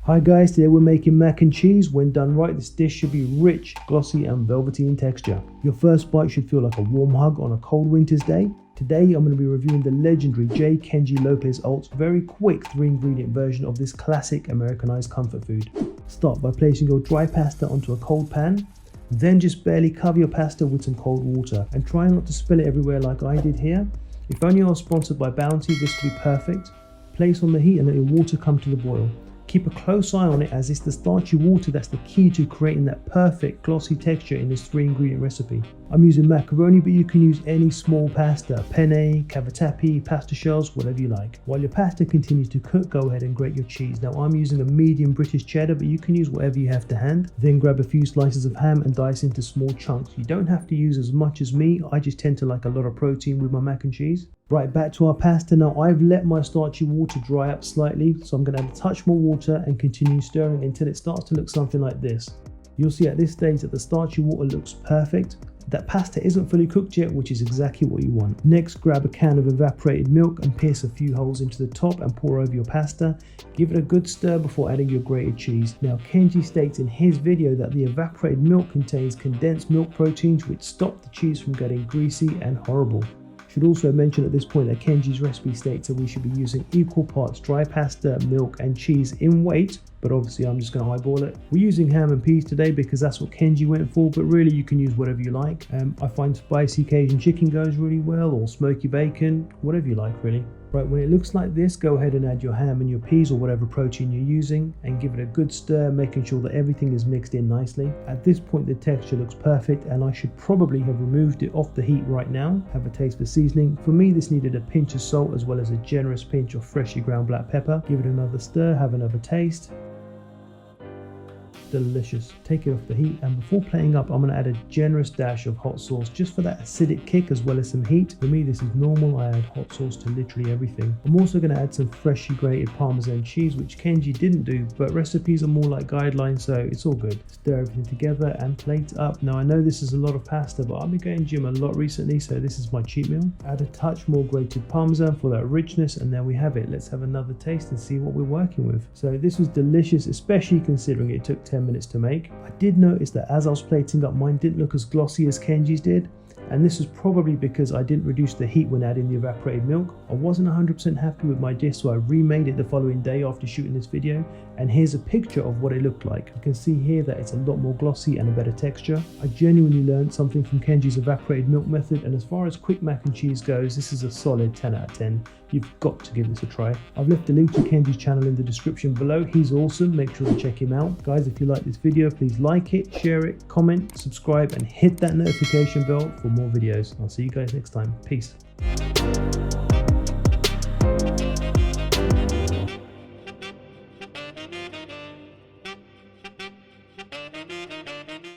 Hi guys, today we're making mac and cheese. When done right, this dish should be rich, glossy and velvety in texture. Your first bite should feel like a warm hug on a cold winter's day. Today I'm going to be reviewing the legendary J Kenji Lopez Alt's very quick 3-ingredient version of this classic Americanized comfort food. Start by placing your dry pasta onto a cold pan. Then just barely cover your pasta with some cold water and try not to spill it everywhere like I did here. If only I was sponsored by Bounty, this would be perfect. Place on the heat and let your water come to the boil. Keep a close eye on it as it's the starchy water that's the key to creating that perfect glossy texture in this 3-ingredient recipe. I'm using macaroni, but you can use any small pasta, penne, cavatappi, pasta shells, whatever you like. While your pasta continues to cook, go ahead and grate your cheese. Now I'm using a medium British cheddar, but you can use whatever you have to hand. Then grab a few slices of ham and dice into small chunks. You don't have to use as much as me. I just tend to like a lot of protein with my mac and cheese. Right, back to our pasta. Now I've let my starchy water dry up slightly, so I'm going to add a touch more water and continue stirring until it starts to look something like this. You'll see at this stage that the starchy water looks perfect. That pasta isn't fully cooked yet, which is exactly what you want. Next, grab a can of evaporated milk and pierce a few holes into the top and pour over your pasta. Give it a good stir before adding your grated cheese. Now Kenji states in his video that the evaporated milk contains condensed milk proteins which stop the cheese from getting greasy and horrible. Should also mention at this point that Kenji's recipe states that we should be using equal parts dry pasta, milk and cheese in weight, but obviously I'm just going to eyeball it. We're using ham and peas today because that's what Kenji went for, but really you can use whatever you like. I find spicy Cajun chicken goes really well, or smoky bacon, whatever you like really. Right, when it looks like this, go ahead and add your ham and your peas or whatever protein you're using and give it a good stir, making sure that everything is mixed in nicely. At this point the texture looks perfect and I should probably have removed it off the heat right now. Have a taste for seasoning. For me this needed a pinch of salt as well as a generous pinch of freshly ground black pepper. Give it another stir, have another taste. Delicious. Take it off the heat, and before playing up I'm going to add a generous dash of hot sauce just for that acidic kick as well as some heat. For me this is normal, I add hot sauce to literally everything. I'm also going to add some freshly grated Parmesan cheese, which Kenji didn't do, but recipes are more like guidelines, so it's all good. Stir everything together and plate up. Now I know this is a lot of pasta, but I've been going gym a lot recently, so this is my cheat meal. Add a touch more grated Parmesan for that richness, and there we have it. Let's have another taste and see what we're working with. So this was delicious, especially considering it took 10 minutes to make. I did notice that as I was plating up, mine didn't look as glossy as Kenji's did, and this is probably because I didn't reduce the heat when adding the evaporated milk. I wasn't 100% happy with my dish, so I remade it the following day after shooting this video, and here's a picture of what it looked like. You can see here that it's a lot more glossy and a better texture. I genuinely learned something from Kenji's evaporated milk method, and as far as quick mac and cheese goes, this is a solid 10 out of 10. You've got to give this a try. I've left a link to Kenji's channel in the description below. He's awesome. Make sure to check him out. Guys, if you like this video, please like it, share it, comment, subscribe, and hit that notification bell for more videos. I'll see you guys next time. Peace.